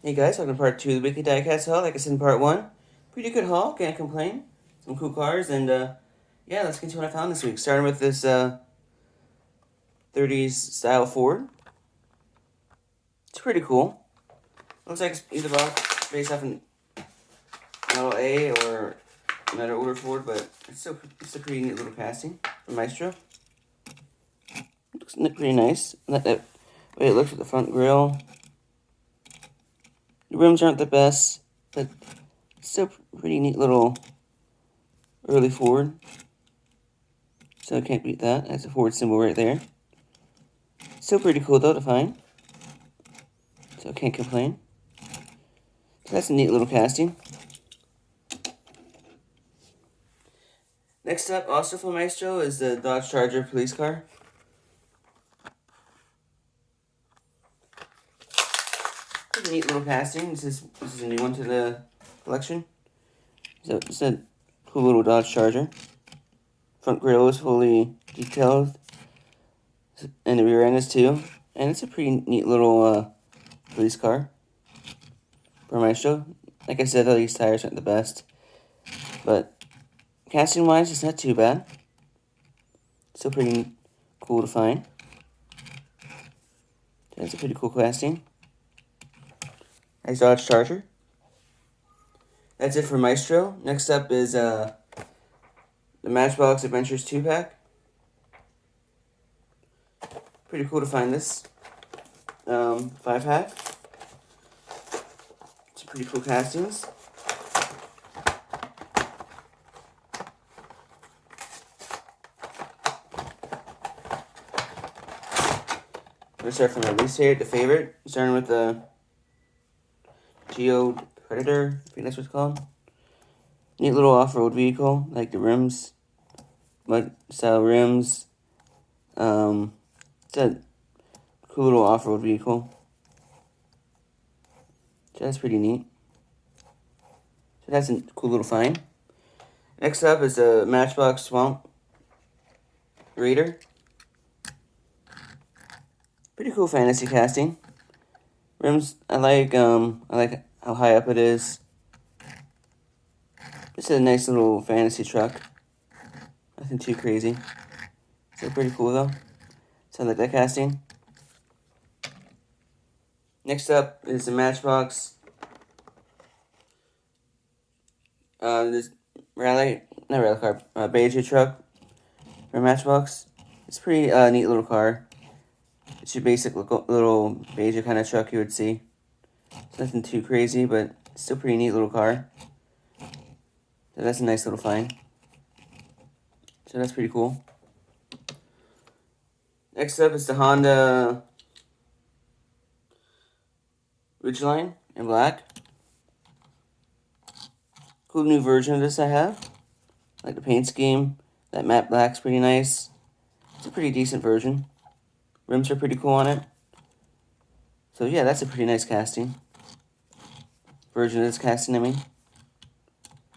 Hey guys, welcome to part 2 of the weekly diecast haul. Like I said in part 1, pretty good haul, can't complain. Some cool cars, and yeah, let's get to what I found this week. Starting with this 30s style Ford. It's pretty cool. Looks like it's either based off an Model A or another older Ford, but it's a pretty neat little casting from Maestro. Looks pretty nice. That way it looks with the front grille. The rims aren't the best, but still pretty neat little early Ford. So I can't beat that. That's a Ford symbol right there. Still pretty cool though to find. So I can't complain. So that's a neat little casting. Next up, also from Maestro, is the Dodge Charger police car. Pretty neat little casting. This is a new one to the collection. So it's a cool little Dodge Charger. Front grille is fully detailed, and the rear end is too. And it's a pretty neat little police car for Maestro. Like I said, though, these tires aren't the best, but casting wise, it's not too bad. Still pretty cool to find. That's a pretty cool casting. Nice Dodge Charger. That's it for Maestro. Next up is the Matchbox Adventures 2-pack. Pretty cool to find this 5-pack. It's pretty cool castings. I'm going to start from the least favorite to favorite, starting with the Geo Predator, I think that's what it's called. Neat little off-road vehicle, like the rims, mud style rims. It's a cool little off-road vehicle. So that's pretty neat. So that's a cool little find. Next up is the Matchbox Swamp Raider. Pretty cool fantasy casting. Rims, I like how high up it is. It's a nice little fantasy truck. Nothing too crazy. Still pretty cool though. So I like that casting. Next up is the Matchbox. This Beige truck for Matchbox. It's a pretty neat little car. It's your basic little beige kind of truck you would see. It's nothing too crazy, but still pretty neat little car. So that's a nice little find. So that's pretty cool. Next up is the Honda Ridgeline in black. Cool new version of this I have. I like the paint scheme. That matte black's pretty nice. It's a pretty decent version. Rims are pretty cool on it. So yeah, that's a pretty nice casting. Version of this casting, I mean.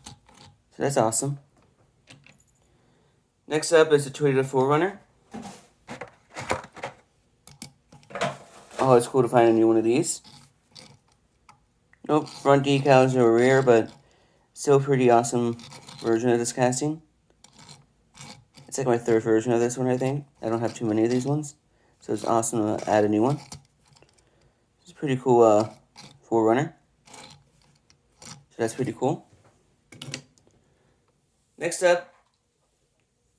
So that's awesome. Next up is the Toyota 4Runner. Oh, it's cool to find a new one of these. Nope, front decals are rare, but still pretty awesome version of this casting. It's like my third version of this one, I think. I don't have too many of these ones. So it's awesome to add a new one. It's a pretty cool 4Runner. So that's pretty cool. Next up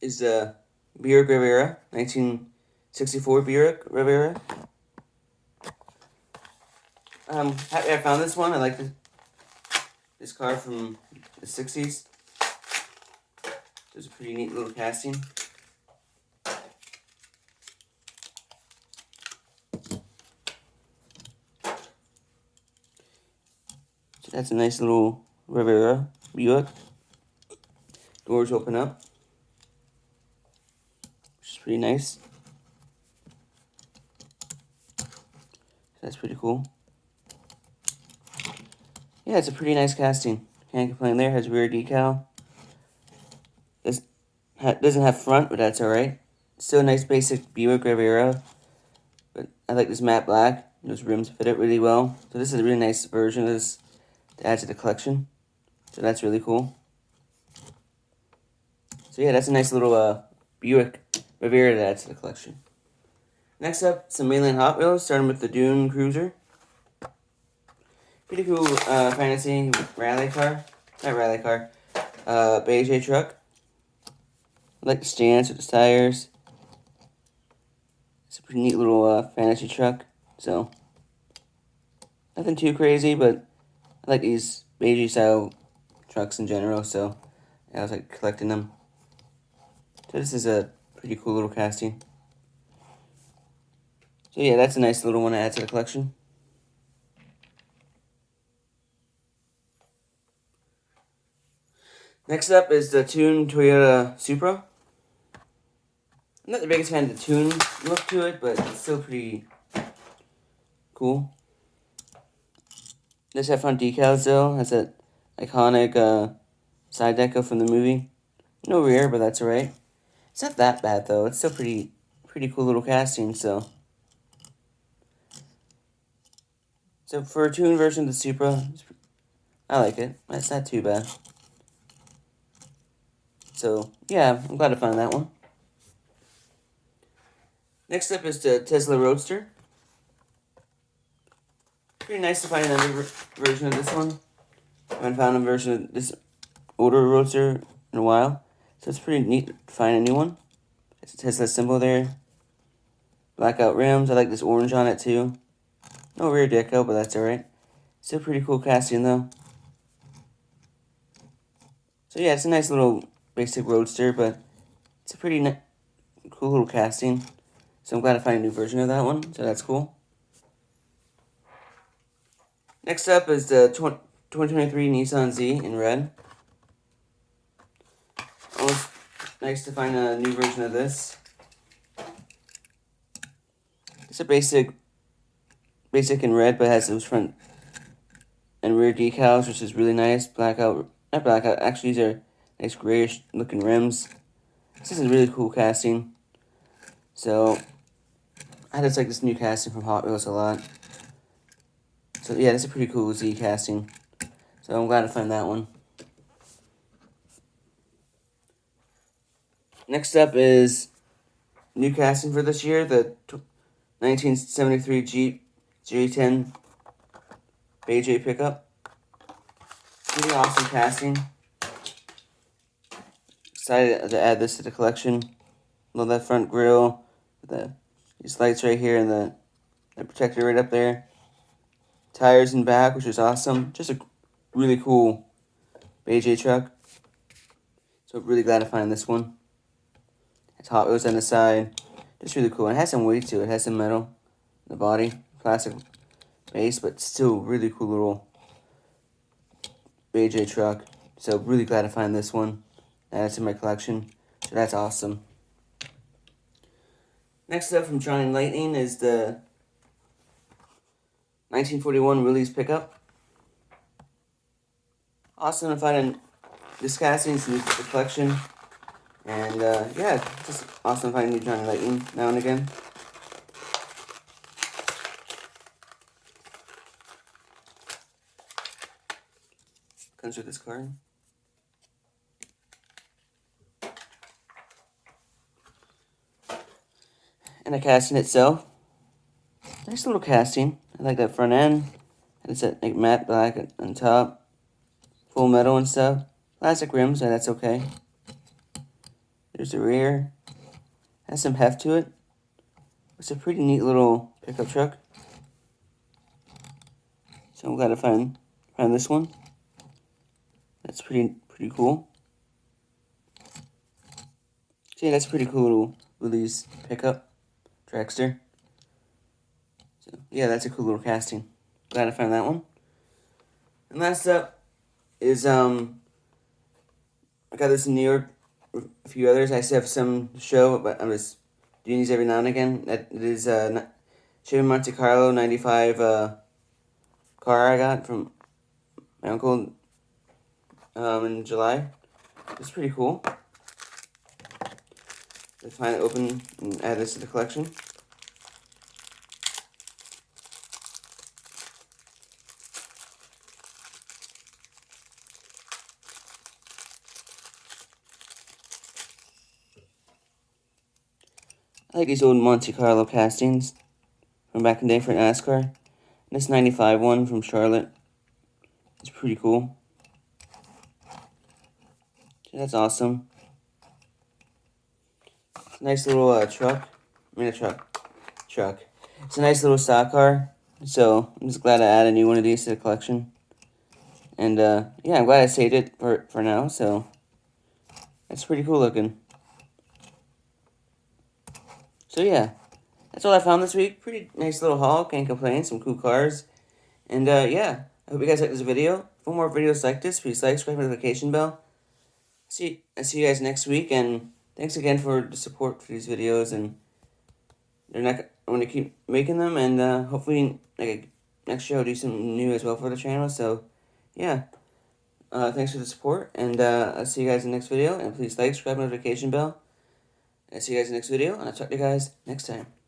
is the Buick Riviera, 1964 Buick Riviera. I'm happy I found this one. I like this car from the 60s. It's a pretty neat little casting. So that's a nice little Riviera Buick. Doors open up, which is pretty nice. So that's pretty cool. Yeah, it's a pretty nice casting. Can't complain there. Has rear decal. This doesn't have front, but that's alright. Still a nice basic Buick Riviera. But I like this matte black. Those rims fit it really well. So this is a really nice version of this to add to the collection. So that's really cool. So yeah, that's a nice little Buick Riviera to add to the collection. Next up, some mainline Hot Wheels, starting with the Dune Cruiser. Pretty cool fantasy rally car. Not rally car. beige truck. I like the stance with the tires. It's a pretty neat little fantasy truck. So, nothing too crazy, but I like these beige style trucks in general, so I was like collecting them. So this is a pretty cool little casting. So yeah, that's a nice little one to add to the collection. Next up is the Tune Toyota Supra. I'm not the biggest fan of the Tune look to it, but it's still pretty cool. This has front decals though. Has that iconic side decal from the movie. No rear, but that's alright. It's not that bad though. It's still pretty cool little casting. So for a Tune version of the Supra, I like it. It's not too bad. So yeah, I'm glad to find that one. Next up is the Tesla Roadster. Pretty nice to find another version of this one. I haven't found a version of this older Roadster in a while. So it's pretty neat to find a new one. It has that symbol there. Blackout rims. I like this orange on it too. No rear decal, but that's alright. Still pretty cool casting though. So yeah, it's a nice little basic Roadster, but it's a pretty cool little casting. So I'm glad to find a new version of that one. So that's cool. Next up is the 2023 Nissan Z in red. Almost nice to find a new version of this. It's a basic in red, but it has those front and rear decals, which is really nice. Not blackout, actually these are nice grayish looking rims. This is a really cool casting. So, I just like this new casting from Hot Wheels a lot. So yeah, it's a pretty cool Z casting. So I'm glad to find that one. Next up is new casting for this year, the 1973 Jeep J10 beige pickup. Pretty awesome casting. Excited to add this to the collection. Love that front grille, these lights right here and the protector right up there. Tires in back, which is awesome. Just a really cool beige truck. So really glad to find this one. It's Hot Wheels on the side. Just really cool. And it has some weight to it. It has some metal in the body. Plastic base, but still really cool little beige truck. So really glad to find this one. Add it to my collection. So that's awesome. Next up from Johnny Lightning is the 1941 Willys pickup. Awesome to find this casting to the collection. And yeah, just awesome to find new Johnny Lightning now and again. Comes with this card. And the casting itself. Nice little casting. I like that front end. And it's that like matte black on top. Full metal and stuff. Plastic rims, and that's okay. There's the rear. Has some heft to it. It's a pretty neat little pickup truck. So I'm glad to find this one. That's pretty cool. So yeah, that's a pretty cool little Willys pickup. Dragster. So yeah, that's a cool little casting. Glad to find that one. And last up is I got this in New York. A few others. I still have some to show, but I'm just doing these every now and again. It is Chevy Monte Carlo 95 car I got from my uncle in July. It's pretty cool. Let's find it open and add this to the collection. I like these old Monte Carlo castings from back in the day for NASCAR. This 95 one from Charlotte. It's pretty cool. So that's awesome. It's a nice little truck. Truck. It's a nice little stock car. So I'm just glad I added a new one of these to the collection. And yeah, I'm glad I saved it for now. So that's pretty cool looking. So yeah, that's all I found this week. Pretty nice little haul. Can't complain. Some cool cars. And yeah, I hope you guys liked this video. For more videos like this, please like, subscribe, notification bell. I see you guys next week, and thanks again for the support for these videos. And I'm going to keep making them, and hopefully next year I'll do some new as well for the channel. So yeah, thanks for the support, and I'll see you guys in the next video. And please like, subscribe, notification bell. I'll see you guys in the next video, and I'll talk to you guys next time.